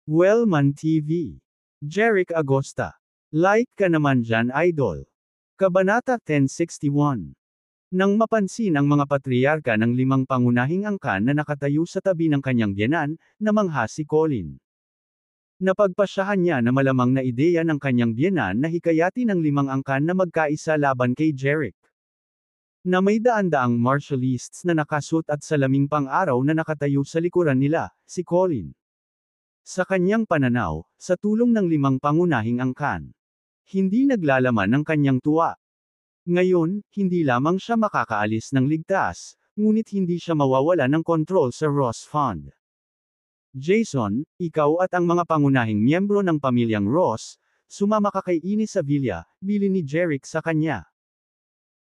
Wellman TV. Jeric Agosta. Like ka naman dyan, idol. Kabanata 1061. Nang mapansin ang mga patriarka ng 5 pangunahing angkan na nakatayo sa tabi ng kanyang biyenan, namangha si Colin. Napagpasyahan niya na malamang na ideya ng kanyang biyenan na hikayatin ang 5 angkan na magkaisa laban kay Jeric. Na may daan-daang martialists na nakasuot at salaming pang-araw na nakatayo sa likuran nila, si Colin. Sa kanyang pananaw, sa tulong ng 5 pangunahing angkan, hindi naglalaman ng kanyang tuwa. Ngayon, hindi lamang siya makakaalis ng ligtas, ngunit hindi siya mawawala ng kontrol sa Ross Fund. Jason, ikaw at ang mga pangunahing miyembro ng pamilyang Ross, sumama ka kay Ines Sevilla, bilin ni Jeric sa kanya.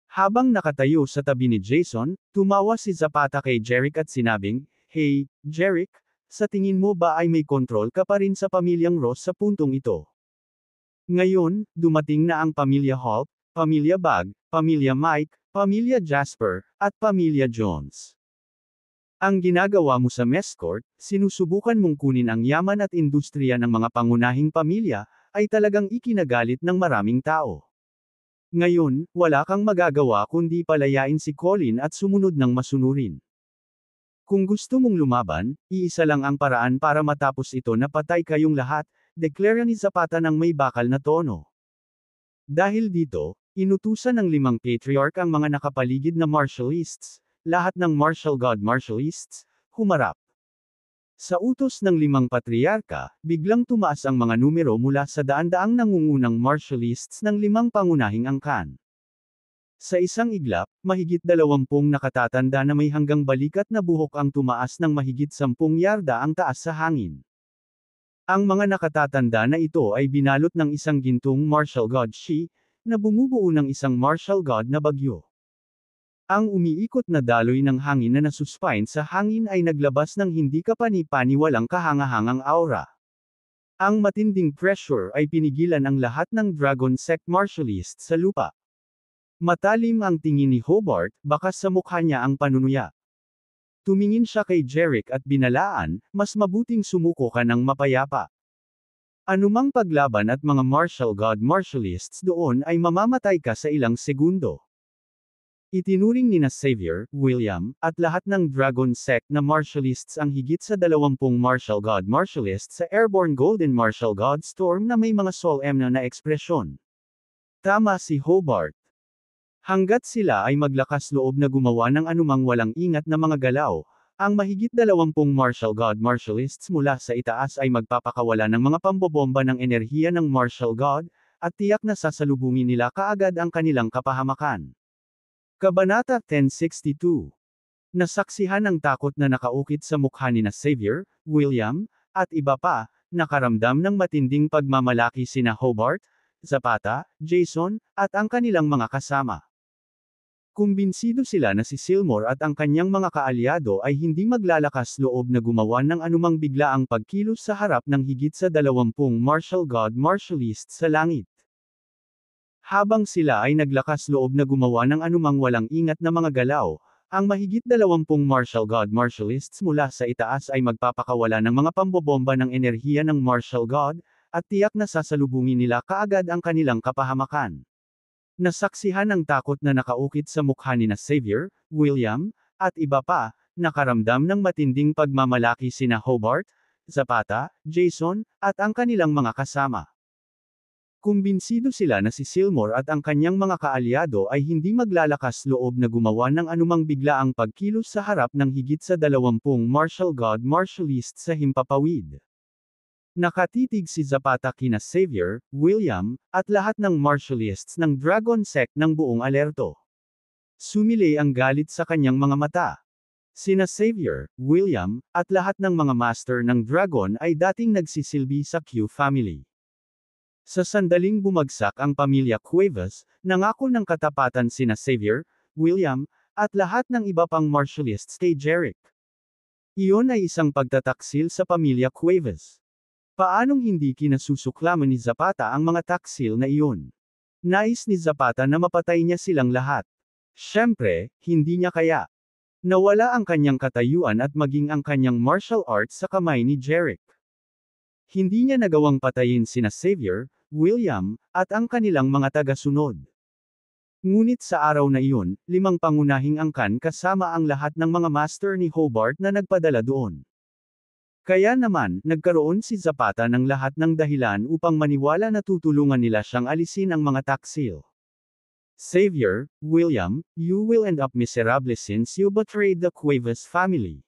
Habang nakatayo sa tabi ni Jason, tumawa si Zapata kay Jeric at sinabing, "Hey, Jeric, sa tingin mo ba ay may kontrol ka pa rin sa pamilyang Ross sa puntong ito? Ngayon, dumating na ang pamilya Holt, pamilya Bag, pamilya Mike, pamilya Jasper, at pamilya Jones. Ang ginagawa mo sa Mescourt, sinusubukan mong kunin ang yaman at industriya ng mga pangunahing pamilya, ay talagang ikinagalit ng maraming tao. Ngayon, wala kang magagawa kundi palayain si Colin at sumunod ng masunurin. Kung gusto mong lumaban, iisa lang ang paraan para matapos ito na patay kayong lahat, deklara ni Zapata ng may bakal na tono. Dahil dito, inutusan ng 5 patriarch ang mga nakapaligid na martialists, lahat ng martial god martialists, humarap. Sa utos ng 5 patriarka, biglang tumaas ang mga numero mula sa daan-daang nangungunang martialists ng 5 pangunahing angkan. Sa isang iglap, mahigit 20 nakatatanda na may hanggang balikat na buhok ang tumaas ng mahigit 10 yarda ang taas sa hangin. Ang mga nakatatanda na ito ay binalot ng isang gintong martial god Shi, na bumubuo ng isang martial god na bagyo. Ang umiikot na daloy ng hangin na nasuspine sa hangin ay naglabas ng hindi kapani-paniwalang kahangahangang aura. Ang matinding pressure ay pinigilan ang lahat ng Dragon Sect martialists sa lupa. Matalim ang tingin ni Hobart, bakas sa mukha niya ang panunuya. Tumingin siya kay Jeric at binalaan, mas mabuting sumuko ka ng mapayapa. Anumang paglaban at mga martial god martialists doon ay mamamatay ka sa ilang segundo. Itinuring ni na Xavier, William, at lahat ng Dragon Sect na martialists ang higit sa 20 martial god martialists sa Airborne Golden Martial God Storm na may mga solemn na ekspresyon. Tama si Hobart. Hanggat sila ay maglakas loob na gumawa ng anumang walang ingat na mga galaw, ang mahigit 20 martial god martialists mula sa itaas ay magpapakawala ng mga pambobomba ng enerhiya ng martial god, at tiyak na sasalubungin nila kaagad ang kanilang kapahamakan. Kabanata 1062. Nasaksihan ang takot na nakaukit sa mukha ni na Xavier, William, at iba pa, nakaramdam ng matinding pagmamalaki sina Hobart, Zapata, Jason, at ang kanilang mga kasama. Kumbinsido sila na si Silmore at ang kanyang mga kaalyado ay hindi maglalakas loob na gumawa ng anumang biglaang pagkilos sa harap ng higit sa 20 martial god martialists sa langit. Habang sila ay naglakas loob na gumawa ng anumang walang ingat na mga galaw, ang mahigit 20 martial god martialists mula sa itaas ay magpapakawala ng mga pambobomba ng enerhiya ng martial god, at tiyak na sasalubungin nila kaagad ang kanilang kapahamakan. Nasaksihan ang takot na nakaukit sa mukha ni na Xavier, William, at iba pa, nakaramdam ng matinding pagmamalaki sina Hobart, Zapata, Jason, at ang kanilang mga kasama. Kumbinsido sila na si Silmore at ang kanyang mga kaalyado ay hindi maglalakas loob na gumawa ng anumang biglaang pagkilos sa harap ng higit sa 20 martial god martialists sa himpapawid. Nakatitig si Zapata kina Xavier, William, at lahat ng martialists ng Dragon Sect ng buong alerto. Sumilay ang galit sa kanyang mga mata. Sina Xavier, William, at lahat ng mga master ng Dragon ay dating nagsisilbi sa Q family. Sa sandaling bumagsak ang pamilya Cuevas, nangako ng katapatan sina Xavier, William, at lahat ng iba pang martialists kay Jeric. Iyon ay isang pagtataksil sa pamilya Cuevas. Paanong hindi kinasusuklaman ni Zapata ang mga taksil na iyon? Nais ni Zapata na mapatay niya silang lahat. Siyempre, hindi niya kaya. Nawala ang kanyang katayuan at maging ang kanyang martial arts sa kamay ni Jeric. Hindi niya nagawang patayin sina Xavier, William, at ang kanilang mga taga-sunod. Ngunit sa araw na iyon, 5 pangunahing angkan kasama ang lahat ng mga master ni Hobart na nagpadala doon. Kaya naman, nagkaroon si Zapata ng lahat ng dahilan upang maniwala na tutulungan nila siyang alisin ang mga taksil. Xavier, William, you will end up miserable since you betrayed the Cuevas family.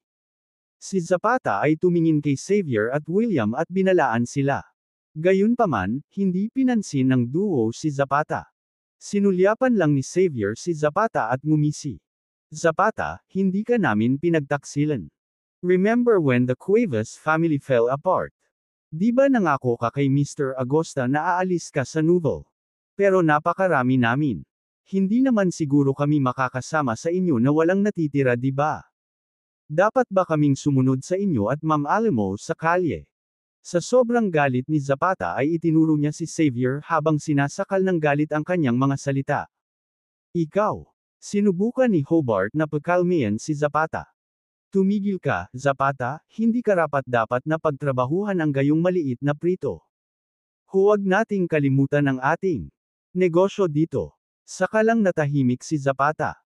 Si Zapata ay tumingin kay Xavier at William at binalaan sila. Gayunpaman, hindi pinansin ng duo si Zapata. Sinulyapan lang ni Xavier si Zapata at ngumisi. Zapata, hindi ka namin pinagtaksilan. Remember when the Cuevas family fell apart? Di ba nangako ka kay Mr. Agosta na aalis ka sa Novel? Pero napakarami namin. Hindi naman siguro kami makakasama sa inyo na walang natitira, di ba? Dapat ba kaming sumunod sa inyo at mamaalimo sa kalye? Sa sobrang galit ni Zapata ay itinuro niya si Xavier habang sinasakal ng galit ang kanyang mga salita. Ikaw. Sinubukan ni Hobart na pakalmayan si Zapata. Tumigil ka, Zapata, hindi karapat-dapat na pagtrabahuhan ang gayong maliit na prito. Huwag nating kalimutan ang ating negosyo dito. Saka lang natahimik si Zapata.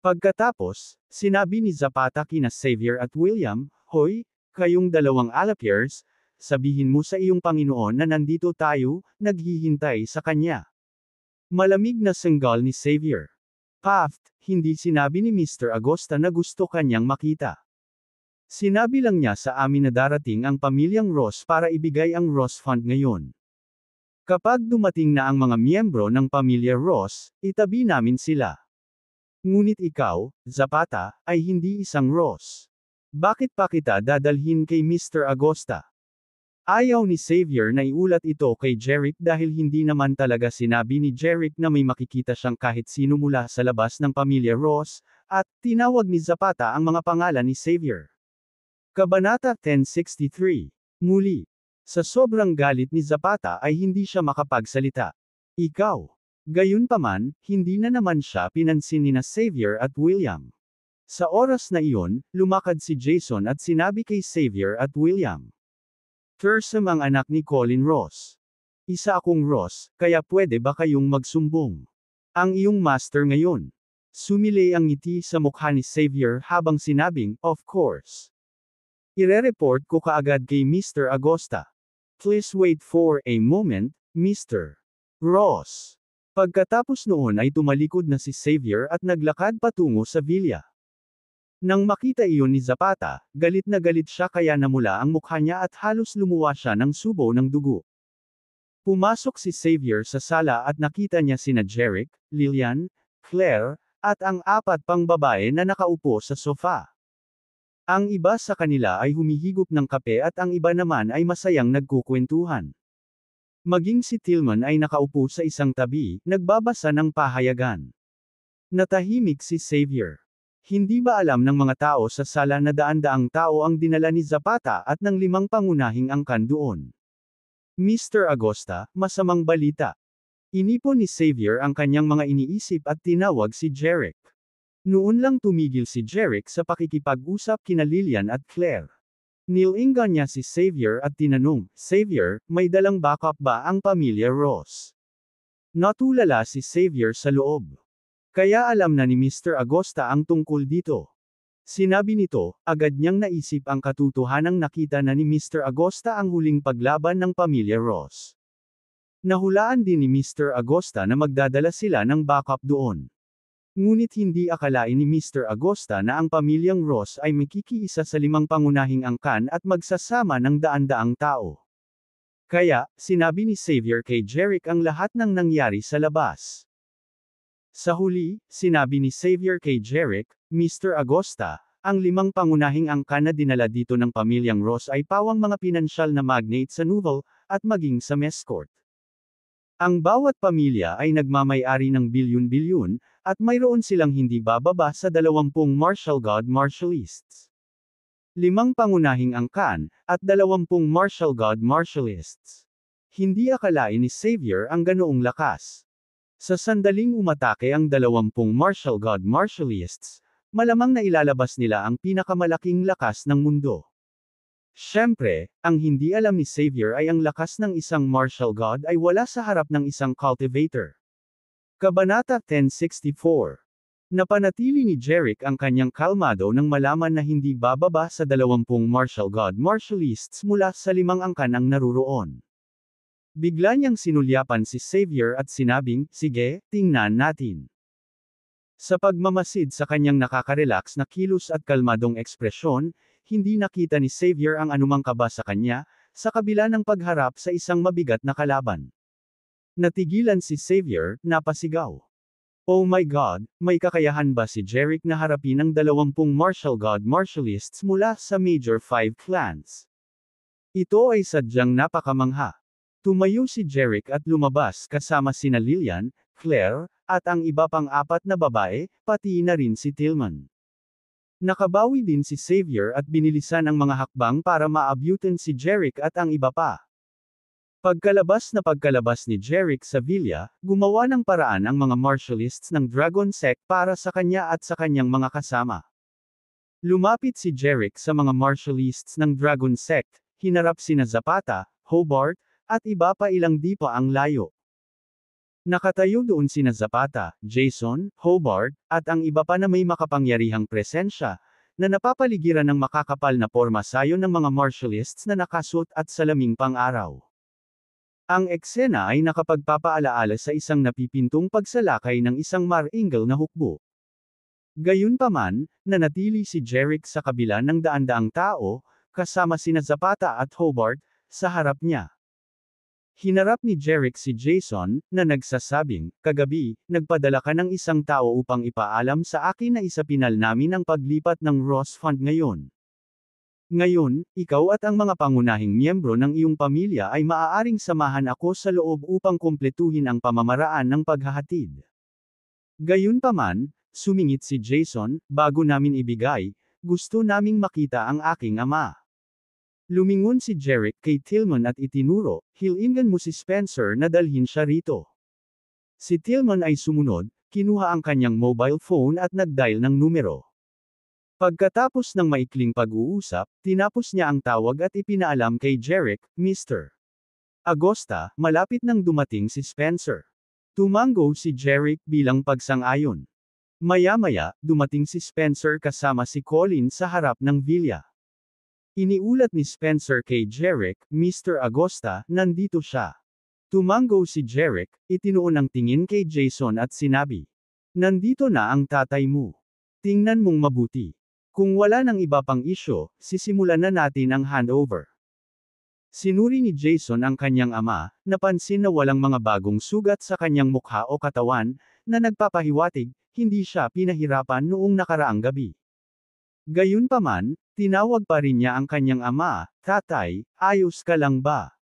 Pagkatapos, sinabi ni Zapata kina Xavier at William, Hoy, kayong dalawang alapiers, sabihin mo sa iyong Panginoon na nandito tayo, naghihintay sa kanya. Malamig na sanggal ni Xavier. Paft, hindi sinabi ni Mr. Agosta na gusto kanyang makita. Sinabi lang niya sa amin na darating ang pamilyang Ross para ibigay ang Ross Fund ngayon. Kapag dumating na ang mga miyembro ng pamilya Ross, itabi namin sila. Ngunit ikaw, Zapata, ay hindi isang Ross. Bakit pa kita dadalhin kay Mr. Agosta? Ayaw ni Xavier na iulat ito kay Jerick dahil hindi naman talaga sinabi ni Jerick na may makikita siyang kahit sino mula sa labas ng pamilya Ross, at tinawag ni Zapata ang mga pangalan ni Xavier. Kabanata 1063. Muli. Sa sobrang galit ni Zapata ay hindi siya makapagsalita. Ikaw. Gayunpaman, hindi na naman siya pinansin ni na Xavier at William. Sa oras na iyon, lumakad si Jason at sinabi kay Xavier at William. Thursam ang anak ni Colin Ross. Isa akong Ross, kaya pwede ba kayong magsumbong? Ang iyong master ngayon. Sumilay ang ngiti sa mukha ni Xavier habang sinabing, of course. Ire-report ko kaagad kay Mr. Agosta. Please wait for a moment, Mr. Ross. Pagkatapos noon ay tumalikod na si Xavier at naglakad patungo sa villa. Nang makita iyon ni Zapata, galit na galit siya kaya namula ang mukha niya at halos lumuwa siya ng subo ng dugo. Pumasok si Xavier sa sala at nakita niya sina Jerick, Lillian, Claire, at ang 4 pang babae na nakaupo sa sofa. Ang iba sa kanila ay humihigop ng kape at ang iba naman ay masayang nagkukwentuhan. Maging si Tillman ay nakaupo sa isang tabi, nagbabasa ng pahayagan. Natahimik si Xavier. Hindi ba alam ng mga tao sa sala na daan-daang tao ang dinala ni Zapata at ng 5 pangunahing angkan doon? Mr. Agosta, masamang balita. Inipon ni Xavier ang kanyang mga iniisip at tinawag si Jerick. Noon lang tumigil si Jerick sa pakikipag-usap kina Lillian at Claire. Nilingan niya si Xavier at tinanong, Xavier, may dalang backup ba ang pamilya Ross? Natulala si Xavier sa loob. Kaya alam na ni Mr. Agosta ang tungkol dito. Sinabi nito, agad niyang naisip ang katotohanang nakita na ni Mr. Agosta ang huling paglaban ng pamilya Ross. Nahulaan din ni Mr. Agosta na magdadala sila ng backup doon. Ngunit hindi akalain ni Mr. Agosta na ang pamilyang Ross ay makikiisa sa 5 pangunahing angkan at magsasama ng daan-daang tao. Kaya, sinabi ni Xavier kay Jerick ang lahat ng nangyari sa labas. Sa huli, sinabi ni Xavier kay Jerick, Mr. Agosta, ang 5 pangunahing angkan na dinala dito ng pamilyang Ross ay pawang mga pinansyal na magnate sa Novel, at maging sa Mescourt. Ang bawat pamilya ay nagmamay-ari ng bilyon-bilyon, at mayroon silang hindi bababa sa 20 martial god martialists. 5 pangunahing angkan, at 20 martial god martialists. Hindi akalain ni Xavier ang ganoong lakas. Sa sandaling umatake ang 20 martial god martialists, malamang na ilalabas nila ang pinakamalaking lakas ng mundo. Siyempre, ang hindi alam ni Xavier ay ang lakas ng isang martial god ay wala sa harap ng isang cultivator. Kabanata 1064. Napanatili ni Jerick ang kanyang kalmado nang malaman na hindi bababa sa 20 martial god martialists mula sa 5 angkan ang naruroon. Bigla niyang sinulyapan si Xavier at sinabing, "Sige, tingnan natin." Sa pagmamasid sa kanyang nakaka-relax na kilos at kalmadong ekspresyon, hindi nakita ni Xavier ang anumang kaba sa kanya, sa kabila ng pagharap sa isang mabigat na kalaban. Natigilan si Xavier, napasigaw. Oh my God, may kakayahan ba si Jerick na harapin ang 20 martial god martialists mula sa Major 5 clans? Ito ay sadyang napakamangha. Tumayo si Jerick at lumabas kasama sina Lillian, Claire, at ang iba pang 4 na babae, pati na rin si Tillman. Nakabawi din si Xavier at binilisan ang mga hakbang para maabutan si Jerick at ang iba pa. Pagkalabas ni Jerick sa villa, gumawa ng paraan ang mga martialists ng Dragon Sect para sa kanya at sa kanyang mga kasama. Lumapit si Jerick sa mga martialists ng Dragon Sect, hinarap sina Zapata, Hobart, at iba pa ilang di pa ang layo. Nakatayo doon sina Zapata, Jason, Hobart, at ang iba pa na may makapangyarihang presensya, na napapaligiran ng makakapal na porma sayo ng mga martialists na nakasuot at salaming pang-araw. Ang eksena ay nakapagpapaalaala sa isang napipintong pagsalakay ng isang maringal na hukbo. Gayunpaman, nanatili si Jerick sa kabila ng daan-daang tao, kasama sina Zapata at Hobart, sa harap niya. Hinarap ni Jerick si Jason, na nagsasabing, "Kagabi, nagpadala ka ng isang tao upang ipaalam sa akin na isapinal namin ang paglipat ng Ross Fund ngayon. Ngayon, ikaw at ang mga pangunahing miyembro ng iyong pamilya ay maaaring samahan ako sa loob upang kumpletuhin ang pamamaraan ng paghahatid." Gayunpaman, sumingit si Jason, "Bago namin ibigay, gusto naming makita ang aking ama." Lumingon si Jerick kay Tillman at itinuro, "Hilinggan mo si Spencer na dalhin siya rito." Si Tillman ay sumunod, kinuha ang kanyang mobile phone at nag-dial ng numero. Pagkatapos ng maikling pag-uusap, tinapos niya ang tawag at ipinaalam kay Jerick, "Mr. Agosta, malapit nang dumating si Spencer." Tumango si Jerick bilang pagsang-ayon. Maya-maya, dumating si Spencer kasama si Colin sa harap ng villa. Iniulat ni Spencer kay Jerick, "Mr. Agosta, nandito siya." Tumango si Jerick, itinuon ang tingin kay Jason at sinabi, "Nandito na ang tatay mo. Tingnan mong mabuti. Kung wala ng iba pang isyo, sisimulan na natin ang handover." Sinuri ni Jason ang kanyang ama, napansin na walang mga bagong sugat sa kanyang mukha o katawan, na nagpapahiwatig, hindi siya pinahirapan noong nakaraang gabi. Gayunpaman, tinawag pa rin niya ang kanyang ama, "Tatay, ayos ka lang ba?"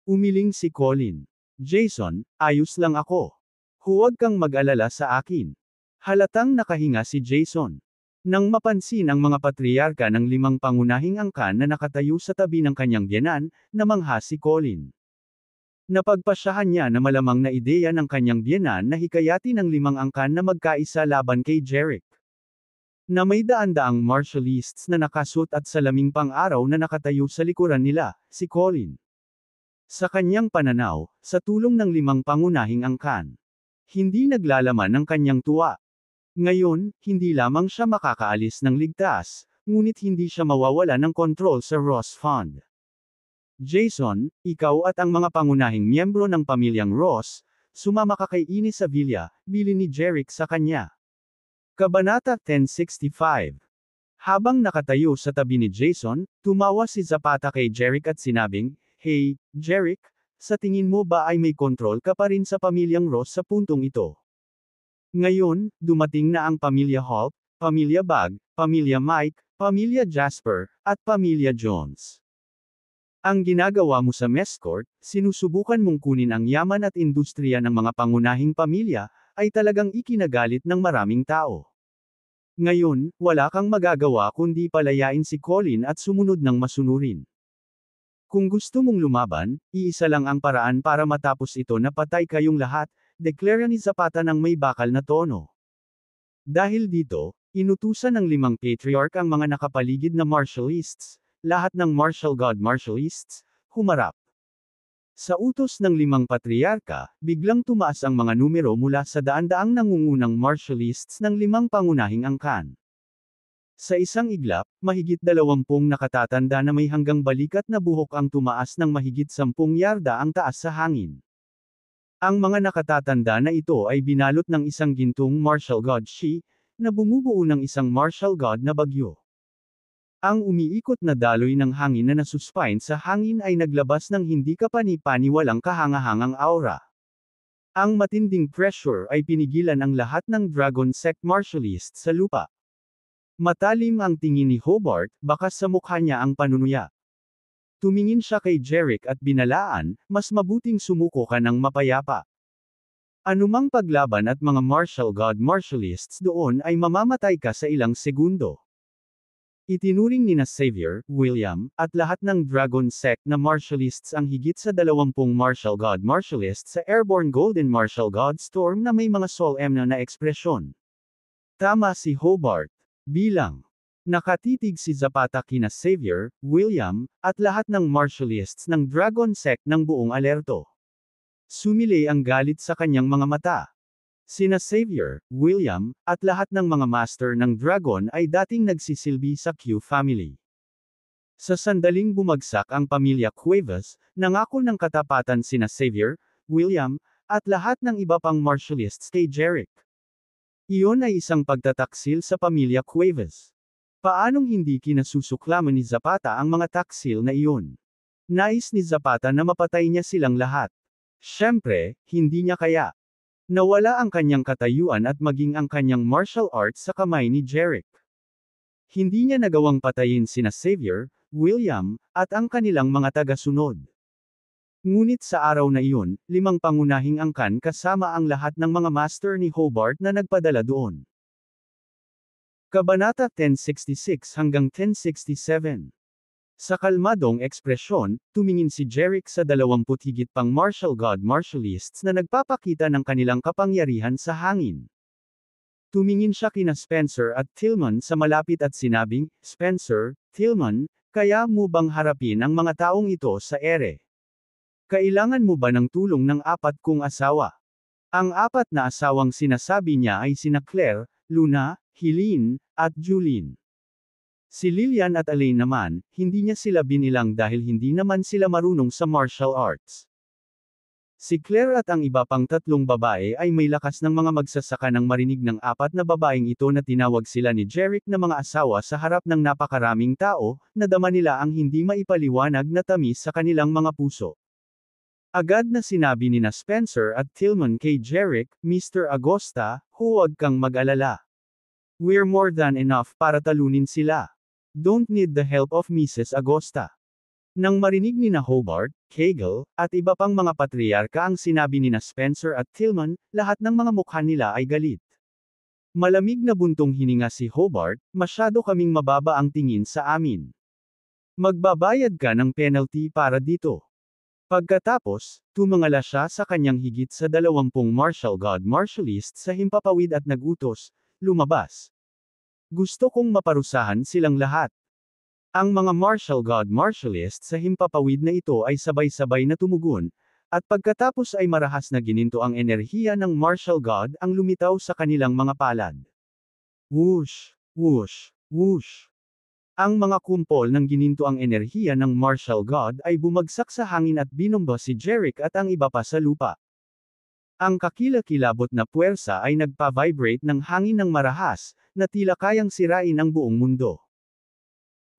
Umiling si Colin. "Jason, ayos lang ako. Huwag kang mag-alala sa akin." Halatang nakahinga si Jason. Nang mapansin ang mga patriarka ng 5 pangunahing angkan na nakatayo sa tabi ng kanyang biyenan, namangha si Colin. Napagpasyahan niya na malamang na ideya ng kanyang biyenan na hikayatin ang 5 angkan na magkaisa laban kay Jerick. Na may daan-daang martialists na nakasuot at salaming pang-araw na nakatayo sa likuran nila, si Colin. Sa kanyang pananaw, sa tulong ng 5 pangunahing angkan, hindi naglalaman ng kanyang tuwa. Ngayon, hindi lamang siya makakaalis ng ligtas, ngunit hindi siya mawawala ng kontrol sa Ross Fund. "Jason, ikaw at ang mga pangunahing miyembro ng pamilyang Ross, sumama ka kay Ine sa villa," bilin ni Jerick sa kanya. Kabanata 1065. Habang nakatayo sa tabi ni Jason, tumawa si Zapata kay Jerick at sinabing, "Hey, Jerick, sa tingin mo ba ay may kontrol ka pa rin sa pamilyang Ross sa puntong ito? Ngayon, dumating na ang Pamilya Holt, Pamilya Bag, Pamilya Mike, Pamilya Jasper, at Pamilya Jones. Ang ginagawa mo sa Mescourt, sinusubukan mong kunin ang yaman at industriya ng mga pangunahing pamilya, ay talagang ikinagalit ng maraming tao. Ngayon, wala kang magagawa kundi palayain si Colin at sumunod ng masunurin. Kung gusto mong lumaban, iisa lang ang paraan para matapos ito na patay kayong lahat," deklara ni Zapata ng may bakal na tono. Dahil dito, inutusan ng 5 patriarch ang mga nakapaligid na martialists, lahat ng martial god martialists, humarap. Sa utos ng 5 patriarka, biglang tumaas ang mga numero mula sa daan-daang nangungunang martialists ng 5 pangunahing angkan. Sa isang iglap, mahigit 20 nakatatanda na may hanggang balikat na buhok ang tumaas ng mahigit 10 yarda ang taas sa hangin. Ang mga nakatatanda na ito ay binalot ng isang gintong martial god Shi, na bumubuo ng isang martial god na bagyo. Ang umiikot na daloy ng hangin na nasuspine sa hangin ay naglabas ng hindi kapani-paniwalang kahangahangang aura. Ang matinding pressure ay pinigilan ang lahat ng Dragon Sect martialists sa lupa. Matalim ang tingin ni Hobart, bakas sa mukha niya ang panunuya. Tumingin siya kay Jeric at binalaan, mas mabuting sumuko ka ng mapayapa. Anumang paglaban at mga martial god martialists doon ay mamamatay ka sa ilang segundo. Itinuring ni na Xavier, William, at lahat ng Dragon Sect na martialists ang higit sa 20 martial god martialists sa Airborne Golden Martial God Storm na may mga solemn na ekspresyon. Tama si Hobart. Bilang. Nakatitig si Zapata kina Xavier, William, at lahat ng martialists ng Dragon Sect ng buong alerto. Sumilay ang galit sa kanyang mga mata. Sina Xavier, William, at lahat ng mga master ng Dragon ay dating nagsisilbi sa Q family. Sa sandaling bumagsak ang pamilya Cuevas, nangako ng katapatan sina Xavier, William, at lahat ng iba pang martialists kay Jeric. Iyon ay isang pagtataksil sa pamilya Cuevas. Paanong hindi kinasusuklaman ni Zapata ang mga taksil na iyon? Nais ni Zapata na mapatay niya silang lahat. Siyempre, hindi niya kaya. Nawala ang kanyang katayuan at maging ang kanyang martial arts sa kamay ni Jeric. Hindi niya nagawang patayin sina Xavier, William, at ang kanilang mga taga-sunod. Ngunit sa araw na iyon, 5 pangunahing angkan kasama ang lahat ng mga master ni Hobart na nagpadala doon. Kabanata 1066 hanggang 1067. Sa kalmadong ekspresyon, tumingin si Jeric sa 20 higit pang martial god martialists na nagpapakita ng kanilang kapangyarihan sa hangin. Tumingin siya kina Spencer at Tillman sa malapit at sinabing, Spencer, Tillman, kaya mo bang harapin ang mga taong ito sa ere? Kailangan mo ba ng tulong ng 4 kong asawa? Ang 4 na asawang sinasabi niya ay sina Claire, Luna, Helene, at Julene. Si Lillian at Elaine naman, hindi niya sila binilang dahil hindi naman sila marunong sa martial arts. Si Claire at ang iba pang 3 babae ay may lakas ng mga magsasaka nang marinig ng 4 na babaeng ito na tinawag sila ni Jeric na mga asawa sa harap ng napakaraming tao, nadama nila ang hindi maipaliwanag na tamis sa kanilang mga puso. Agad na sinabi ni na Spencer at Tillman kay Jeric, Mr. Agosta, huwag kang mag-alala. We're more than enough para talunin sila. Don't need the help of Mrs. Agosta. Nang marinig ni na Hobart, Kegel, at iba pang mga patriarka ang sinabi ni na Spencer at Tillman, lahat ng mga mukha nila ay galit. Malamig na buntong hininga si Hobart, masyado kaming mababa ang tingin sa amin. Magbabayad ka ng penalty para dito. Pagkatapos, tumangala siya sa kanyang higit sa 20 martial god martialists sa himpapawid at nagutos, lumabas. Gusto kong maparusahan silang lahat. Ang mga martial god martialists sa himpapawid na ito ay sabay-sabay na tumugon, at pagkatapos ay marahas na gininto ang enerhiya ng martial god ang lumitaw sa kanilang mga palad. Whoosh! Whoosh! Whoosh! Ang mga kumpol ng gininto ang enerhiya ng martial god ay bumagsak sa hangin at binomba si Jeric at ang iba pa sa lupa. Ang kakilakilabot na puwersa ay nagpa-vibrate ng hangin ng marahas, na tila kayang sirain ang buong mundo.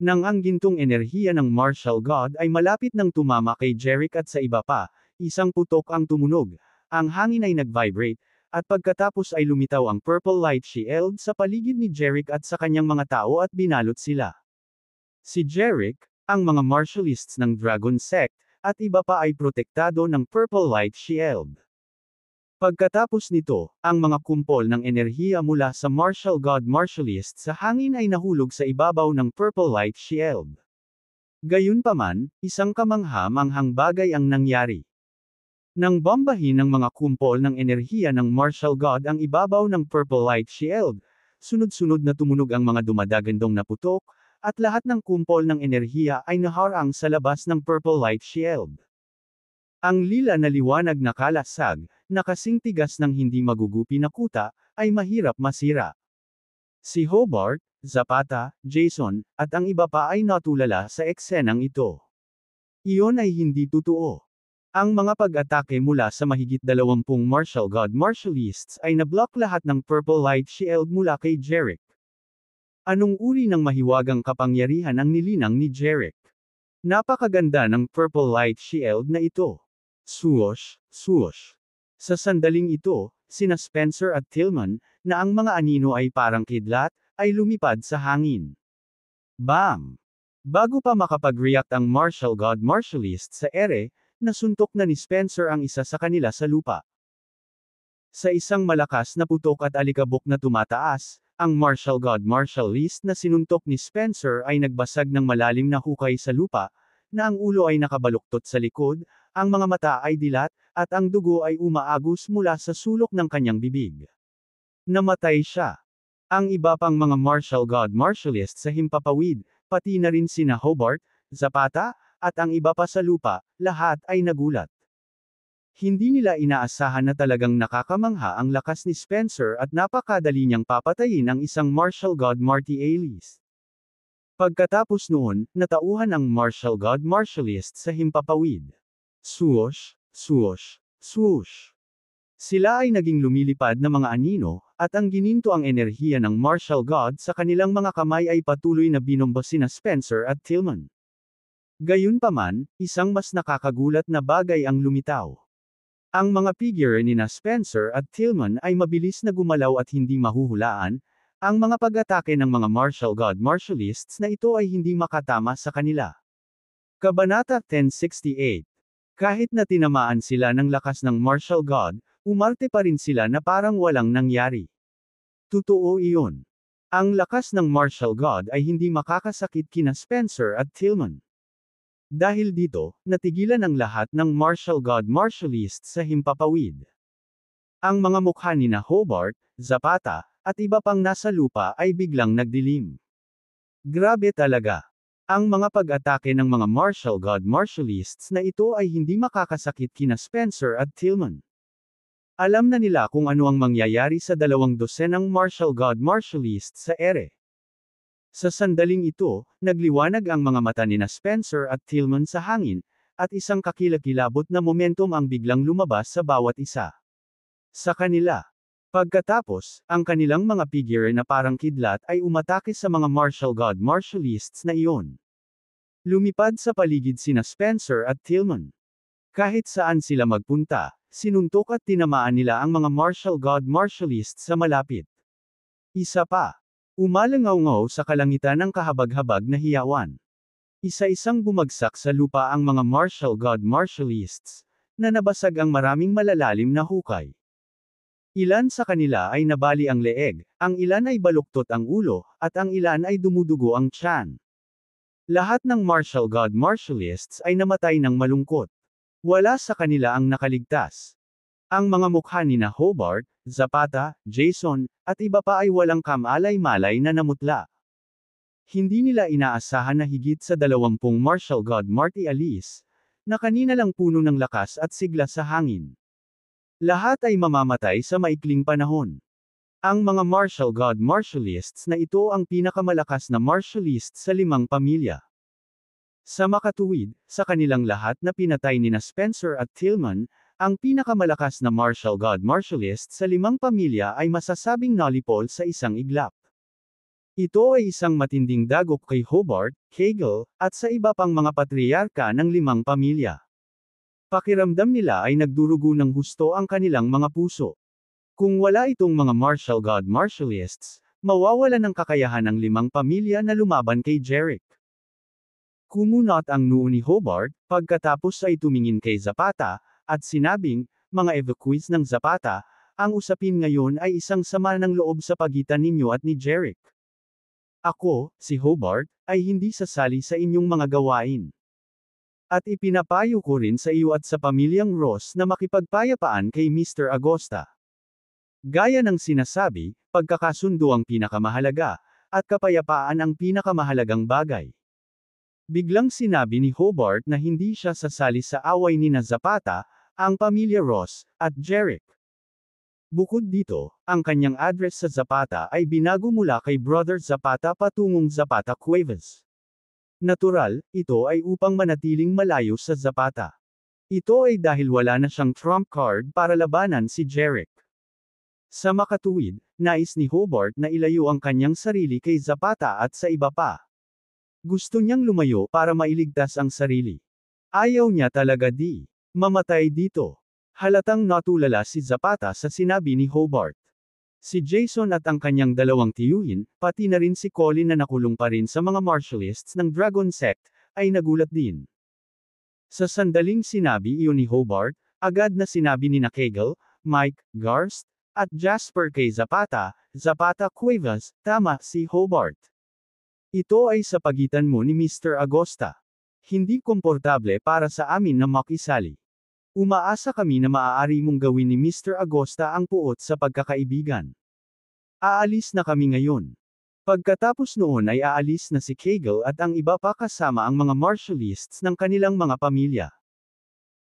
Nang ang gintong enerhiya ng martial god ay malapit nang tumama kay Jeric at sa iba pa, isang putok ang tumunog, ang hangin ay nag-vibrate, at pagkatapos ay lumitaw ang purple light shield sa paligid ni Jeric at sa kanyang mga tao at binalot sila. Si Jeric, ang mga martialists ng Dragon Sect, at iba pa ay protektado ng purple light shield. Pagkatapos nito, ang mga kumpol ng enerhiya mula sa martial god martialists sa hangin ay nahulog sa ibabaw ng purple light shield. Gayunpaman, isang kamangha-manghang bagay ang nangyari. Nang bombahin ng mga kumpol ng enerhiya ng martial god ang ibabaw ng purple light shield, sunod-sunod na tumunog ang mga dumadagandong na putok, at lahat ng kumpol ng enerhiya ay naharang sa labas ng purple light shield. Ang lila na liwanag na kalasag, na kasing tigas ng hindi magugupi na kuta, ay mahirap masira. Si Hobart, Zapata, Jason, at ang iba pa ay natulala sa eksenang ito. Iyon ay hindi totoo. Ang mga pag-atake mula sa mahigit 20 martial god martialists ay nablock lahat ng purple light shield mula kay Jerick. Anong uri ng mahiwagang kapangyarihan ang nilinang ni Jerick? Napakaganda ng purple light shield na ito. Swoosh, swoosh. Sa sandaling ito, sina Spencer at Tillman, na ang mga anino ay parang kidlat, ay lumipad sa hangin. Bam! Bago pa makapag-react ang martial god martialist sa ere, nasuntok na ni Spencer ang isa sa kanila sa lupa. Sa isang malakas na putok at alikabok na tumataas, ang martial god martialist na sinuntok ni Spencer ay nagbasag ng malalim na hukay sa lupa, na ang ulo ay nakabaluktot sa likod, ang mga mata ay dilat, at ang dugo ay umaagos mula sa sulok ng kanyang bibig. Namatay siya. Ang iba pang mga martial god martialist sa himpapawid, pati na rin sina Hobart, Zapata, at ang iba pa sa lupa, lahat ay nagulat. Hindi nila inaasahan na talagang nakakamangha ang lakas ni Spencer at napakadali niyang papatayin ang isang martial god martialist. Pagkatapos noon, natauhan ang martial god martialist sa himpapawid. Swoosh, swoosh, swoosh. Sila ay naging lumilipad na mga anino, at ang gininto ang enerhiya ng martial god sa kanilang mga kamay ay patuloy na binomba sina Spencer at Tillman. Gayunpaman, isang mas nakakagulat na bagay ang lumitaw. Ang mga figure ni na Spencer at Tillman ay mabilis na gumalaw at hindi mahuhulaan, ang mga pag-atake ng mga martial god martialists na ito ay hindi makatama sa kanila. Kabanata 1068. Kahit na tinamaan sila ng lakas ng martial god, umarte pa rin sila na parang walang nangyari. Totoo iyon. Ang lakas ng martial god ay hindi makakasakit kina Spencer at Tillman. Dahil dito, natigilan ang lahat ng martial god martialists sa himpapawid. Ang mga mukha ni na Hobart, Zapata, at iba pang nasa lupa ay biglang nagdilim. Grabe talaga. Ang mga pag-atake ng mga martial god martialists na ito ay hindi makakasakit kina Spencer at Tillman. Alam na nila kung ano ang mangyayari sa 200 martial god martialists sa ere. Sa sandaling ito, nagliwanag ang mga mata ni na Spencer at Tillman sa hangin, at isang kakilakilabot na momentum ang biglang lumabas sa bawat isa. Sa kanila. Pagkatapos, ang kanilang mga figure na parang kidlat ay umatake sa mga martial god martialists na iyon. Lumipad sa paligid sina Spencer at Tillman. Kahit saan sila magpunta, sinuntok at tinamaan nila ang mga martial god martialists sa malapit. Isa pa. Umalangaw-ngaw sa kalangitan ng kahabag-habag na hiyawan. Isa-isang bumagsak sa lupa ang mga martial god martialists, na nabasag ang maraming malalalim na hukay. Ilan sa kanila ay nabali ang leeg, ang ilan ay baluktot ang ulo, at ang ilan ay dumudugo ang tiyan. Lahat ng martial god martialists ay namatay ng malungkot. Wala sa kanila ang nakaligtas. Ang mga mukha ni na Hobart, Zapata, Jason, at iba pa ay walang kamalay-malay na namutla. Hindi nila inaasahan na higit sa 20 martial god martialists, na kanina lang puno ng lakas at sigla sa hangin. Lahat ay mamamatay sa maikling panahon. Ang mga martial god martialists na ito ang pinakamalakas na martialists sa 5 pamilya. Sa makatuwid, sa kanilang lahat na pinatay ni na Spencer at Tillman, ang pinakamalakas na martial god martialist sa 5 pamilya ay masasabing nalipol sa isang iglap. Ito ay isang matinding dagok kay Hobart, Kegel, at sa iba pang mga patriarka ng 5 pamilya. Pakiramdam nila ay nagdurugo ng husto ang kanilang mga puso. Kung wala itong mga martial god martialists, mawawala ng kakayahan ng 5 pamilya na lumaban kay Jerick. Kumunot ang noo ni Hobart, pagkatapos ay tumingin kay Zapata, at sinabing, mga evacuees ng Zapata, ang usapin ngayon ay isang sama ng loob sa pagitan ninyo at ni Jerick. Ako, si Hobart, ay hindi sasali sa inyong mga gawain. At ipinapayo ko rin sa iyo at sa pamilyang Ross na makipagpayapaan kay Mr. Agosta. Gaya ng sinasabi, pagkakasundo ang pinakamahalaga, at kapayapaan ang pinakamahalagang bagay. Biglang sinabi ni Hobart na hindi siya sasali sa away nina Zapata, ang pamilya Ross, at Jeric. Bukod dito, ang kanyang address sa Zapata ay binago mula kay Brother Zapata patungong Zapata Cuevas. Natural, ito ay upang manatiling malayo sa Zapata. Ito ay dahil wala na siyang trump card para labanan si Jeric. Sa makatuwid, nais ni Hobart na ilayo ang kanyang sarili kay Zapata at sa iba pa. Gusto niyang lumayo para mailigtas ang sarili. Ayaw niya talaga mamatay dito. Halatang natulala si Zapata sa sinabi ni Hobart. Si Jason at ang kanyang dalawang tiyuhin, pati na rin si Colin na nakulong pa rin sa mga martialists ng Dragon Sect, ay nagulat din. Sa sandaling sinabi iyon ni Hobart, agad na sinabi ni Kegel, Mike, Garst, at Jasper kay Zapata, Zapata Cuevas, tama si Hobart. Ito ay sa pagitan mo ni Mr. Agosta. Hindi komportable para sa amin na makisali. Umaasa kami na maaari mong gawin ni Mr. Agosta ang puot sa pagkakaibigan. Aalis na kami ngayon. Pagkatapos noon ay aalis na si Kegel at ang iba pa kasama ang mga martialists ng kanilang mga pamilya.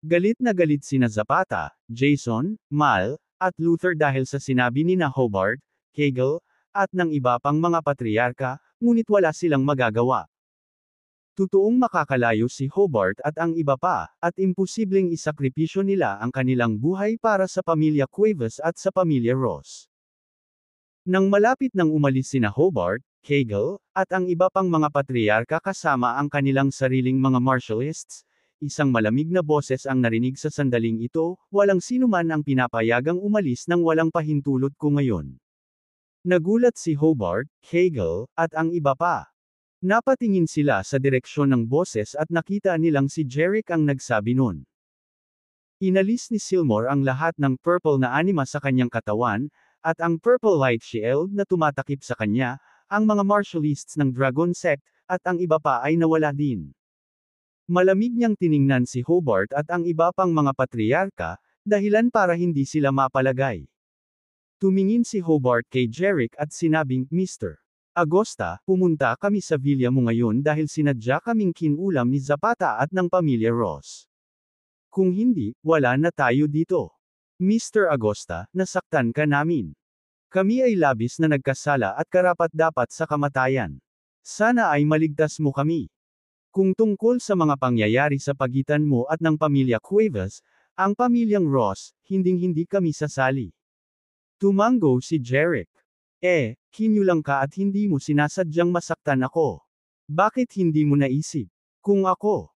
Galit na galit sina Zapata, Jason, Mal, at Luther dahil sa sinabi ni Hobart, Kegel, at ng iba pang mga patriarka, ngunit wala silang magagawa. Totoong makakalayo si Hobart at ang iba pa, at imposibleng isakripisyo nila ang kanilang buhay para sa pamilya Cuevas at sa pamilya Ross. Nang malapit nang umalis sina Hobart, Kegel, at ang iba pang mga patriarka kasama ang kanilang sariling mga martialists, isang malamig na boses ang narinig sa sandaling ito, walang sinuman ang pinapayagang umalis nang walang pahintulot ko ngayon. Nagulat si Hobart, Kegel, at ang iba pa. Napatingin sila sa direksyon ng boses at nakita nilang si Jeric ang nagsabi nun. Inalis ni Sylmore ang lahat ng purple na anima sa kanyang katawan, at ang purple light shield na tumatakip sa kanya, ang mga martialists ng Dragon Sect, at ang iba pa ay nawala din. Malamig niyang tiningnan si Hobart at ang iba pang mga patriarka, dahilan para hindi sila mapalagay. Tumingin si Hobart kay Jeric at sinabing, Mr. Agosta, pumunta kami sa villa mo ngayon dahil sinadya kaming kinulam ni Zapata at ng pamilya Ross. Kung hindi, wala na tayo dito. Mr. Agosta, nasaktan ka namin. Kami ay labis na nagkasala at karapat-dapat sa kamatayan. Sana ay maligtas mo kami. Kung tungkol sa mga pangyayari sa pagitan mo at ng pamilya Cuevas, ang pamilyang Ross, hinding-hindi kami sasali. Tumango si Jeric. Kinulang ka at hindi mo sinasadyang masaktan ako. Bakit hindi mo naisip? Kung ako,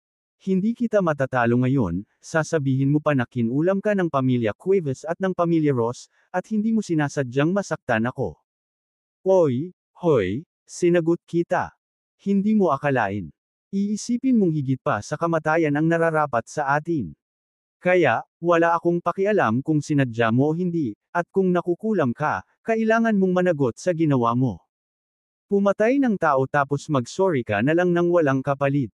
hindi kita matatalo ngayon, sasabihin mo pa na kinulam ka ng pamilya Cuevas at ng pamilya Ross, at hindi mo sinasadyang masaktan ako. Hoy, sinagot kita. Hindi mo akalain. Iisipin mong higit pa sa kamatayan ang nararapat sa atin. Kaya, wala akong pakialam kung sinadya mo o hindi, at kung nakukulam ka, kailangan mong managot sa ginawa mo. Pumatay ng tao tapos mag-sorry ka na lang nang walang kapalit.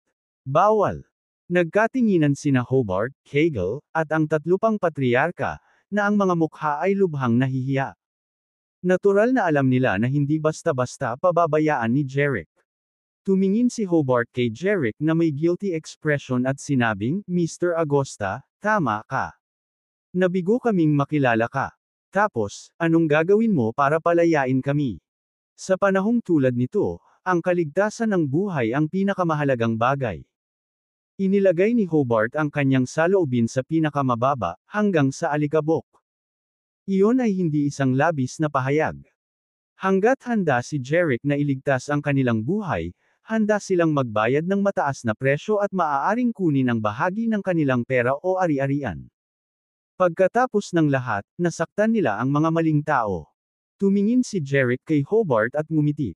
Bawal. Nagkatinginan sina Hobart, Kegel, at ang tatlo pang patriarka, na ang mga mukha ay lubhang nahihiya. Natural na alam nila na hindi basta-basta pababayaan ni Jeric. Tumingin si Hobart kay Jeric na may guilty expression at sinabing, Mr. Agosta, tama ka. Nabigo kaming makilala ka. Tapos, anong gagawin mo para palayain kami? Sa panahong tulad nito, ang kaligtasan ng buhay ang pinakamahalagang bagay. Inilagay ni Hobart ang kanyang saloobin sa pinakamababa, hanggang sa alikabok. Iyon ay hindi isang labis na pahayag. Hanggat handa si Jeric na iligtas ang kanilang buhay, handa silang magbayad ng mataas na presyo at maaaring kunin ang bahagi ng kanilang pera o ari-arian. Pagkatapos ng lahat, nasaktan nila ang mga maling tao. Tumingin si Jeric kay Hobart at ngumiti.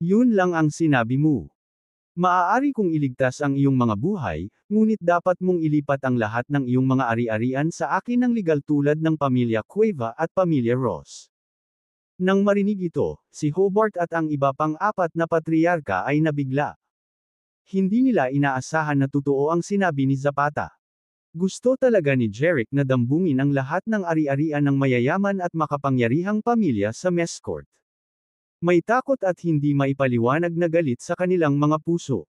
Yun lang ang sinabi mo. Maaari kong iligtas ang iyong mga buhay, ngunit dapat mong ilipat ang lahat ng iyong mga ari-arian sa akin ng legal tulad ng pamilya Cueva at pamilya Ross. Nang marinig ito, si Hobart at ang iba pang apat na patriarka ay nabigla. Hindi nila inaasahan na totoo ang sinabi ni Zapata. Gusto talaga ni Jeric na dambungin ang lahat ng ari-arian ng mayayaman at makapangyarihang pamilya sa Mescourt. May takot at hindi maipaliwanag na galit sa kanilang mga puso.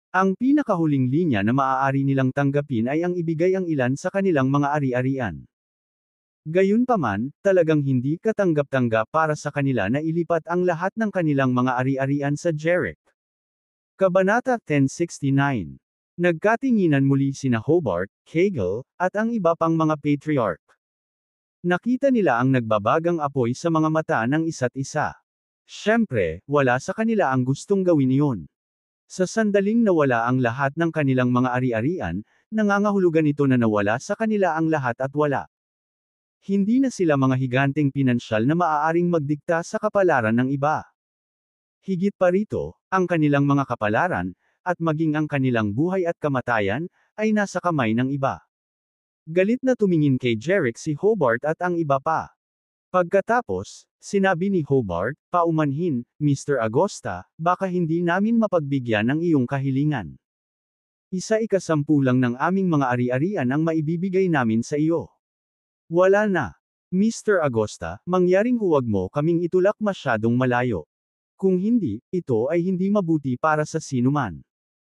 Ang pinakahuling linya na maaari nilang tanggapin ay ang ibigay ang ilan sa kanilang mga ari-arian. Gayunpaman, talagang hindi katanggap-tanggap para sa kanila na ilipat ang lahat ng kanilang mga ari-arian sa Jeric. Kabanata 1069. Nagkatinginan muli sina Hobart, Kegel, at ang iba pang mga patriarch. Nakita nila ang nagbabagang apoy sa mga mata ng isa't isa. Siyempre, wala sa kanila ang gustong gawin iyon. Sa sandaling nawala ang lahat ng kanilang mga ari-arian, nangangahulugan ito na nawala sa kanila ang lahat at wala. Hindi na sila mga higanteng pinansyal na maaaring magdikta sa kapalaran ng iba. Higit pa rito, ang kanilang mga kapalaran, at maging ang kanilang buhay at kamatayan, ay nasa kamay ng iba. Galit na tumingin kay Jeric si Hobart at ang iba pa. Pagkatapos, sinabi ni Hobart, paumanhin, Mr. Agosta, baka hindi namin mapagbigyan ang iyong kahilingan. 1/10 lang ng aming mga ari-arian ang maibibigay namin sa iyo. Wala na. Mr. Agosta, mangyaring huwag mo kaming itulak masyadong malayo. Kung hindi, ito ay hindi mabuti para sa sinuman.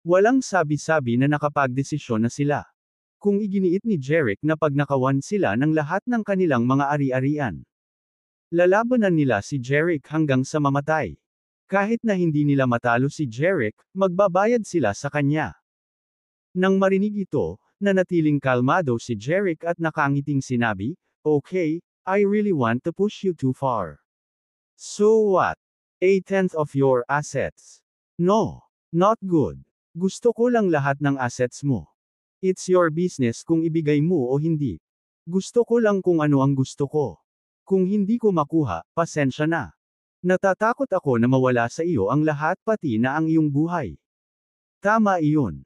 Walang sabi-sabi na nakapagdesisyon na sila. Kung iginiit ni Jeric na pagnakawan sila ng lahat ng kanilang mga ari-arian. Lalabanan nila si Jeric hanggang sa mamatay. Kahit na hindi nila matalo si Jeric, magbabayad sila sa kanya. Nang marinig ito, nanatiling kalmado si Jeric at nakangiting sinabi, "Okay, I really want to push you too far. So what? 1/10 of your assets? No. Not good. Gusto ko lang lahat ng assets mo. It's your business kung ibigay mo o hindi. Gusto ko lang kung ano ang gusto ko. Kung hindi ko makuha, pasensya na. Natatakot ako na mawala sa iyo ang lahat pati na ang iyong buhay." Tama iyon.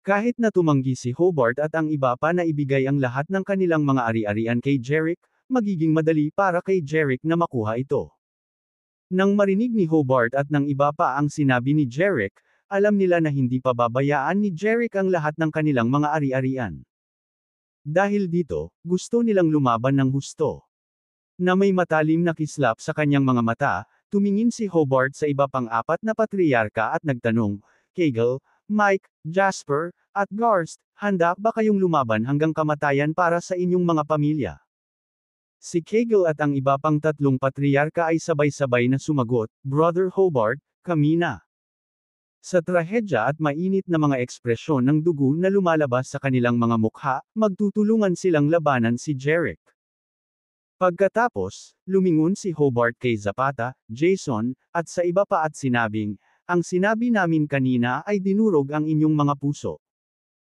Kahit na tumanggi si Hobart at ang iba pa na ibigay ang lahat ng kanilang mga ari-arian kay Jeric, magiging madali para kay Jeric na makuha ito. Nang marinig ni Hobart at ng iba pa ang sinabi ni Jeric, alam nila na hindi pa babayaan ni Jeric ang lahat ng kanilang mga ari-arian. Dahil dito, gusto nilang lumaban ng husto. Na may matalim na kislap sa kanyang mga mata, tumingin si Hobart sa iba pang apat na patriarka at nagtanong, Kegel, Mike, Jasper, at Garst, handa ba kayong lumaban hanggang kamatayan para sa inyong mga pamilya? Si Kegel at ang iba pang tatlong patriarka ay sabay-sabay na sumagot, Brother Hobart, kami na. Sa trahedya at mainit na mga ekspresyon ng dugo na lumalabas sa kanilang mga mukha, magtutulungan silang labanan si Jeric. Pagkatapos, lumingon si Hobart kay Zapata, Jason, at sa iba pa at sinabing, ang sinabi namin kanina ay dinurog ang inyong mga puso.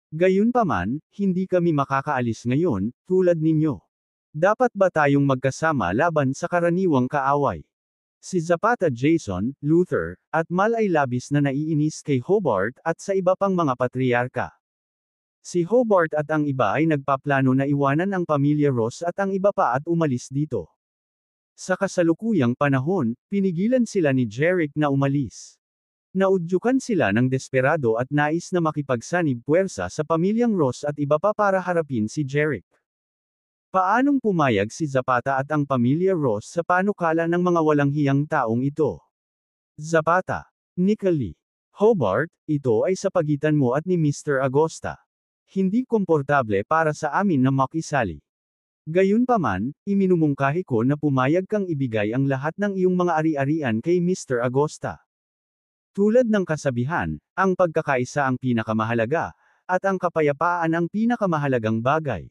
Gayunpaman, hindi kami makakaalis ngayon, tulad ninyo. Dapat ba tayong magkasama laban sa karaniwang kaaway? Si Zapata, Jason, Luther, at Mal ay labis na naiinis kay Hobart at sa iba pang mga patriarka. Si Hobart at ang iba ay nagpaplano na iwanan ang pamilya Ross at ang iba pa at umalis dito. Sa kasalukuyang panahon, pinigilan sila ni Jeric na umalis. Naudyukan sila ng desperado at nais na makipagsanib puwersa sa pamilyang Ross at iba pa para harapin si Jeric. Paanong pumayag si Zapata at ang pamilya Ross sa panukala ng mga walang hiyang taong ito? Zapata. Nicoli. Hobart, ito ay sa pagitan mo at ni Mr. Agosta. Hindi komportable para sa amin na makisali. Gayunpaman, iminumungkahi ko na pumayag kang ibigay ang lahat ng iyong mga ari-arian kay Mr. Agosta. Tulad ng kasabihan, ang pagkakaisa ang pinakamahalaga, at ang kapayapaan ang pinakamahalagang bagay.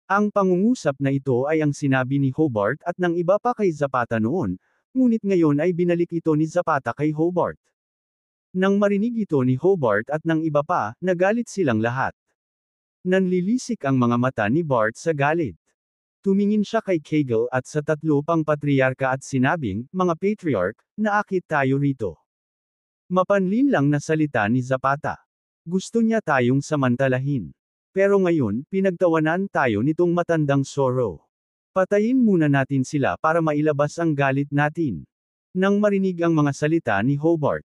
Ang pangungusap na ito ay ang sinabi ni Hobart at ng iba pa kay Zapata noon, ngunit ngayon ay binalik ito ni Zapata kay Hobart. Nang marinig ito ni Hobart at ng iba pa, nagalit silang lahat. Nanlilisik ang mga mata ni Bart sa galit. Tumingin siya kay Kegel at sa tatlo pang patriarka at sinabing, mga patriarch, naakit tayo rito. Mapanlin lang na salita ni Zapata. Gusto niya tayong samantalahin. Pero ngayon, pinagtawanan tayo nitong matandang Sorrow. Patayin muna natin sila para mailabas ang galit natin. Nang marinig ang mga salita ni Hobart,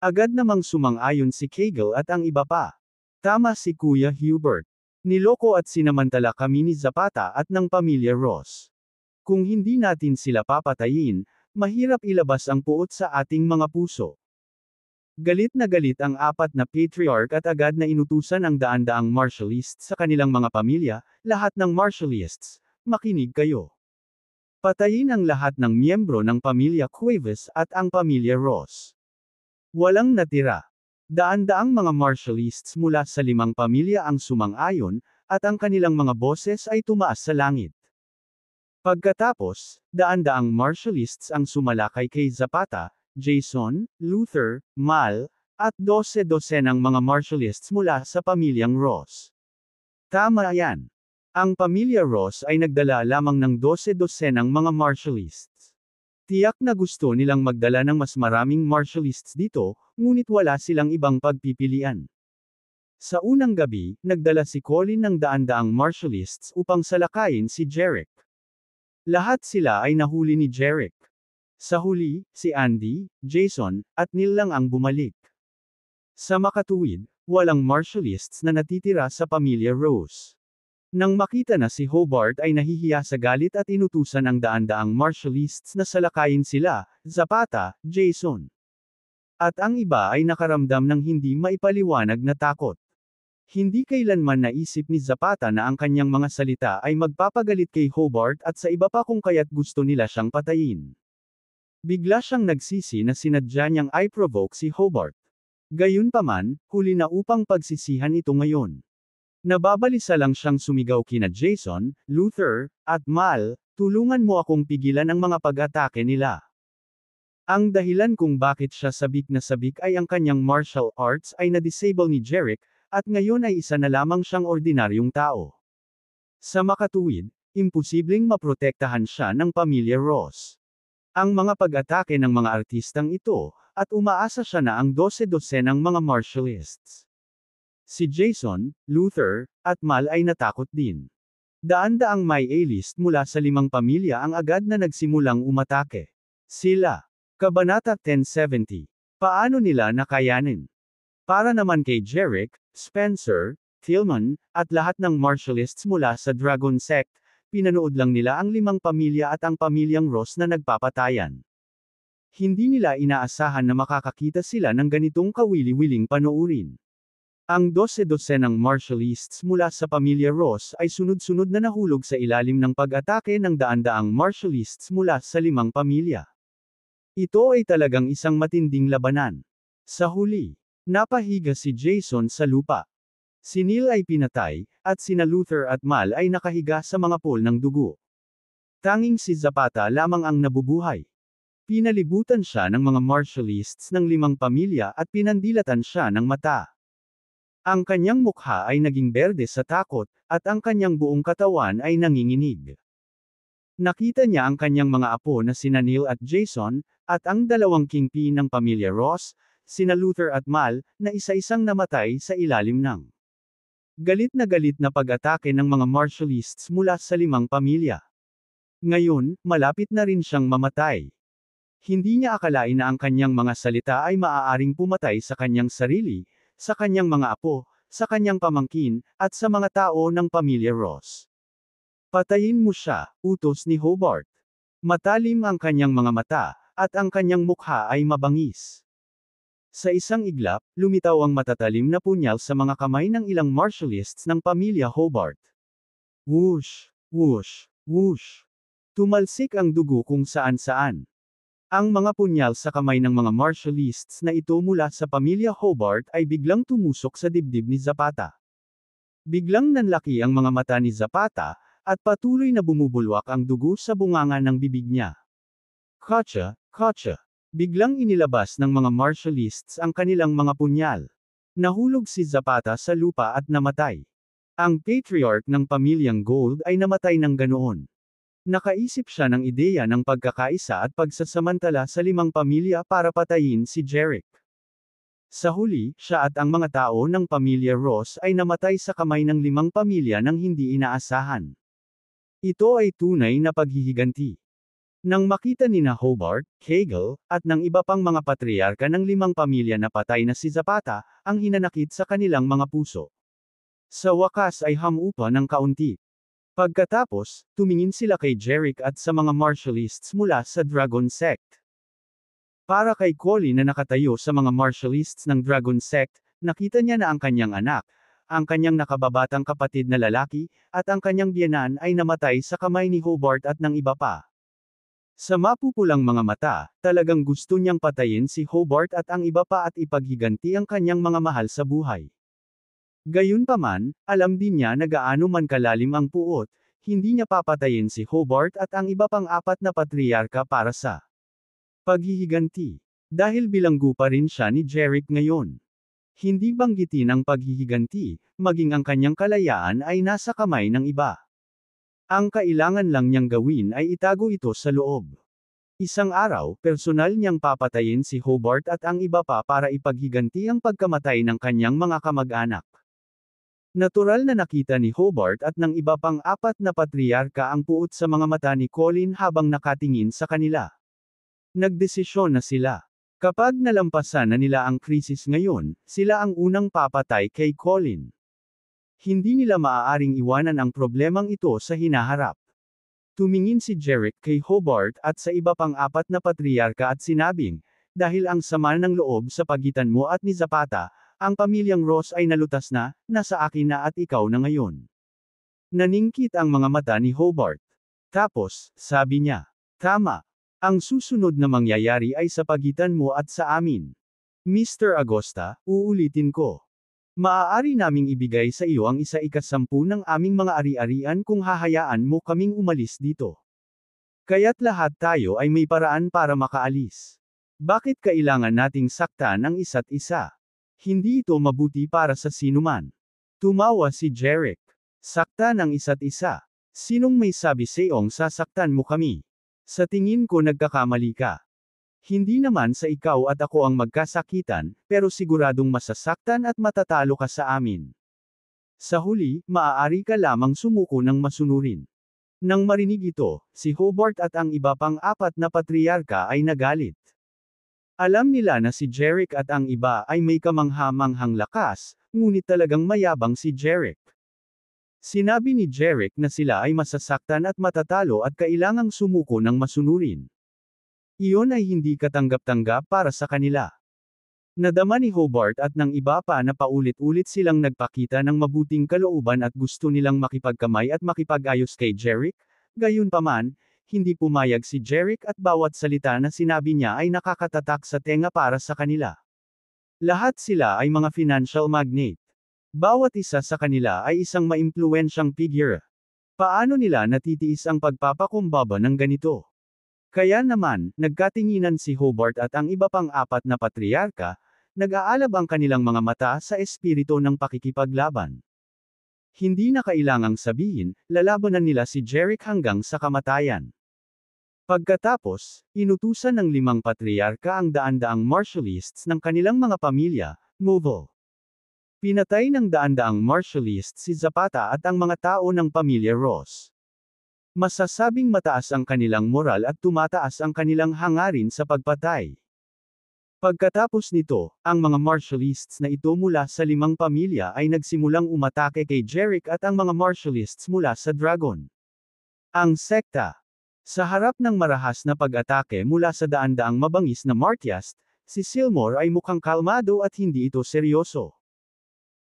agad namang sumang-ayon si Kegel at ang iba pa. Tama si Kuya Hubert. Niloko at sinamantala kami ni Zapata at ng pamilya Ross. Kung hindi natin sila papatayin, mahirap ilabas ang puot sa ating mga puso. Galit na galit ang apat na patriarch at agad na inutusan ang daan-daang martialists sa kanilang mga pamilya, lahat ng martialists, makinig kayo. Patayin ang lahat ng miyembro ng pamilya Cuevas at ang pamilya Ross. Walang natira. Daan-daang mga martialists mula sa 5 pamilya ang sumang-ayon, at ang kanilang mga boses ay tumaas sa langit. Pagkatapos, daan-daang martialists ang sumalakay kay Zapata, Jason, Luther, Mal, at 12-dosenang mga martialists mula sa pamilyang Ross. Tama yan. Ang pamilya Ross ay nagdala lamang ng 12-dosenang mga martialists. Tiyak na gusto nilang magdala ng mas maraming martialists dito, ngunit wala silang ibang pagpipilian. Sa unang gabi, nagdala si Colin ng daan-daang martialists upang salakayin si Jerick. Lahat sila ay nahuli ni Jerick. Sa huli, si Andy, Jason, at Neil lang ang bumalik. Sa makatuwid, walang martialists na natitira sa pamilya Rose. Nang makita na si Hobart ay nahihiya sa galit at inutusan ang daan-daang martialists na salakayin sila, Zapata, Jason. At ang iba ay nakaramdam ng hindi maipaliwanag na takot. Hindi kailanman naisip ni Zapata na ang kanyang mga salita ay magpapagalit kay Hobart at sa iba pa kung kaya't gusto nila siyang patayin. Bigla siyang nagsisi na sinadya niyang i-provoke si Hobart. Gayunpaman, huli na upang pagsisihan ito ngayon. Nababalisa lang siyang sumigaw kina Jason, Luther, at Mal, tulungan mo akong pigilan ang mga pag-atake nila. Ang dahilan kung bakit siya sabik na sabik ay ang kanyang martial arts ay na-disable ni Jerick, at ngayon ay isa na lamang siyang ordinaryong tao. Sa makatuwid, imposibleng maprotektahan siya ng pamilya Ross. Ang mga pag-atake ng mga artistang ito, at umaasa siya na ang 12-dosenang mga martialists. Si Jason, Luther, at Mal ay natakot din. Daan-daang may A-list mula sa 5 pamilya ang agad na nagsimulang umatake. Sila. Kabanata 1070. Paano nila nakayanin? Para naman kay Jerick, Spencer, Tillman, at lahat ng martialists mula sa Dragon Sect, pinanood lang nila ang 5 pamilya at ang pamilyang Ross na nagpapatayan. Hindi nila inaasahan na makakakita sila ng ganitong kawili-wiling panoorin. Ang 12-dosenang martialists mula sa pamilya Ross ay sunod-sunod na nahulog sa ilalim ng pag-atake ng daan-daang martialists mula sa 5 pamilya. Ito ay talagang isang matinding labanan. Sa huli, napahiga si Jason sa lupa. Si Neil ay pinatay, at sina Luther at Mal ay nakahiga sa mga pool ng dugo. Tanging si Zapata lamang ang nabubuhay. Pinalibutan siya ng mga martialists ng 5 pamilya at pinandilatan siya ng mata. Ang kanyang mukha ay naging berde sa takot, at ang kanyang buong katawan ay nanginginig. Nakita niya ang kanyang mga apo na sina Neil at Jason, at ang 2 kingpin ng pamilya Ross, sina Luther at Mal, na isa-isang namatay sa ilalim ng galit na pag-atake ng mga martialists mula sa 5 pamilya. Ngayon, malapit na rin siyang mamatay. Hindi niya akalain na ang kanyang mga salita ay maaaring pumatay sa kanyang sarili, sa kanyang mga apo, sa kanyang pamangkin, at sa mga tao ng pamilya Ross. Patayin mo siya, utos ni Hobart. Matalim ang kanyang mga mata, at ang kanyang mukha ay mabangis. Sa isang iglap, lumitaw ang matatalim na punyal sa mga kamay ng ilang martialists ng pamilya Hobart. Whoosh! Whoosh! Whoosh! Tumalsik ang dugo kung saan-saan. Ang mga punyal sa kamay ng mga martialists na ito mula sa pamilya Hobart ay biglang tumusok sa dibdib ni Zapata. Biglang nanlaki ang mga mata ni Zapata, at patuloy na bumubulwak ang dugo sa bunganga ng bibig niya. Kotsa! Kotsa! Biglang inilabas ng mga martialists ang kanilang mga punyal. Nahulog si Zapata sa lupa at namatay. Ang patriarch ng pamilyang Gold ay namatay ng ganoon. Nakaisip siya ng ideya ng pagkakaisa at pagsasamantala sa 5 pamilya para patayin si Jerick. Sa huli, siya at ang mga tao ng pamilya Ross ay namatay sa kamay ng 5 pamilya nang hindi inaasahan. Ito ay tunay na paghihiganti. Nang makita ni na Hobart, Hagel, at ng iba pang mga patriarka ng 5 pamilya na patay na si Zapata, ang hinanakit sa kanilang mga puso. Sa wakas ay hamupa ng kaunti. Pagkatapos, tumingin sila kay Jerick at sa mga martialists mula sa Dragon Sect. Para kay Colin na nakatayo sa mga martialists ng Dragon Sect, nakita niya na ang kanyang anak, ang kanyang nakababatang kapatid na lalaki, at ang kanyang biyenan ay namatay sa kamay ni Hobart at ng iba pa. Sa mapupulang mga mata, talagang gusto niyang patayin si Hobart at ang iba pa at ipaghiganti ang kanyang mga mahal sa buhay. Gayunpaman, alam din niya na gaano man kalalim ang puot, hindi niya papatayin si Hobart at ang iba pang apat na patriarka para sa paghihiganti. Dahil bilanggo pa rin siya ni Jerick ngayon. Hindi banggitin ang paghihiganti, maging ang kanyang kalayaan ay nasa kamay ng iba. Ang kailangan lang niyang gawin ay itago ito sa loob. Isang araw, personal niyang papatayin si Hobart at ang iba pa para ipaghiganti ang pagkamatay ng kanyang mga kamag-anak. Natural na nakita ni Hobart at ng iba pang apat na patriarka ang puot sa mga mata ni Colin habang nakatingin sa kanila. Nagdesisyon na sila. Kapag nalampasan na nila ang krisis ngayon, sila ang unang papatay kay Colin. Hindi nila maaaring iwanan ang problemang ito sa hinaharap. Tumingin si Jerick kay Hobart at sa iba pang apat na patriarka at sinabing, dahil ang sama ng loob sa pagitan mo at ni Zapata, ang pamilyang Ross ay nalutas na, nasa akin na at ikaw na ngayon. Naningkit ang mga mata ni Hobart. Tapos, sabi niya, tama. Ang susunod na mangyayari ay sa pagitan mo at sa amin. Mr. Agosta, uulitin ko. Maaari naming ibigay sa iyo ang 1/10 ng aming mga ari-arian kung hahayaan mo kaming umalis dito. Kaya't lahat tayo ay may paraan para makaalis. Bakit kailangan nating saktan ang isa't isa? Hindi ito mabuti para sa sinuman. Tumawa si Jerick. Saktan ang isa't isa. Sinong may sabi sa'yong sasaktan mo kami? Sa tingin ko nagkakamali ka. Hindi naman sa ikaw at ako ang magkasakitan, pero siguradong masasaktan at matatalo ka sa amin. Sa huli, maaari ka lamang sumuko ng masunurin. Nang marinig ito, si Hobart at ang iba pang apat na patriarka ay nagalit. Alam nila na si Jerick at ang iba ay may kamangha-manghang lakas, ngunit talagang mayabang si Jerick. Sinabi ni Jerick na sila ay masasaktan at matatalo at kailangang sumuko ng masunurin. Iyon ay hindi katanggap-tanggap para sa kanila. Nadama ni Hobart at ng iba pa na paulit-ulit silang nagpakita ng mabuting kalooban at gusto nilang makipagkamay at makipag-ayos kay Jerick, gayunpaman, hindi pumayag si Jerick at bawat salita na sinabi niya ay nakakatatak sa tenga para sa kanila. Lahat sila ay mga financial magnate. Bawat isa sa kanila ay isang maimpluwensyang figure. Paano nila natitiis ang pagpapakumbaba ng ganito? Kaya naman, nagkatinginan si Hobart at ang iba pang apat na patriarka, nag-aalab ang kanilang mga mata sa espiritu ng pakikipaglaban. Hindi na kailangang sabihin, lalabanan nila si Jerick hanggang sa kamatayan. Pagkatapos, inutusan ng 5 patriarka ang daan-daang martialists ng kanilang mga pamilya, Movil. Pinatay ng daan-daang martialists si Zapata at ang mga tao ng pamilya Ross. Masasabing mataas ang kanilang moral at tumataas ang kanilang hangarin sa pagpatay. Pagkatapos nito, ang mga martialists na ito mula sa 5 pamilya ay nagsimulang umatake kay Jerick at ang mga martialists mula sa Dragon. Ang sekta. Sa harap ng marahas na pag-atake mula sa daan-daang mabangis na Martiast, si Silmore ay mukhang kalmado at hindi ito seryoso.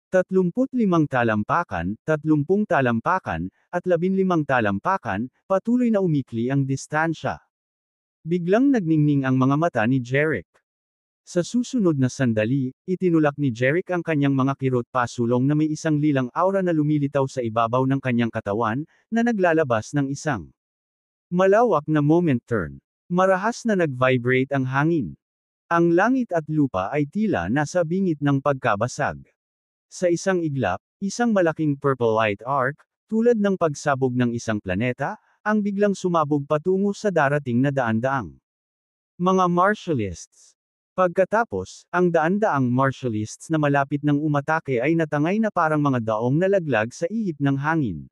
35 talampakan, 30 talampakan, at 15 talampakan, patuloy na umikli ang distansya. Biglang nagningning ang mga mata ni Jerick. Sa susunod na sandali, itinulak ni Jerick ang kanyang mga kirot pasulong na may isang lilang aura na lumilitaw sa ibabaw ng kanyang katawan, na naglalabas ng isang malawak na moment turn. Marahas na nag-vibrate ang hangin. Ang langit at lupa ay tila nasa bingit ng pagkabasag. Sa isang iglap, isang malaking purple light arc, tulad ng pagsabog ng isang planeta, ang biglang sumabog patungo sa darating na daan-daang mga martialists. Pagkatapos, ang daan-daang martialists na malapit ng umatake ay natangay na parang mga daong nalaglag sa ihip ng hangin.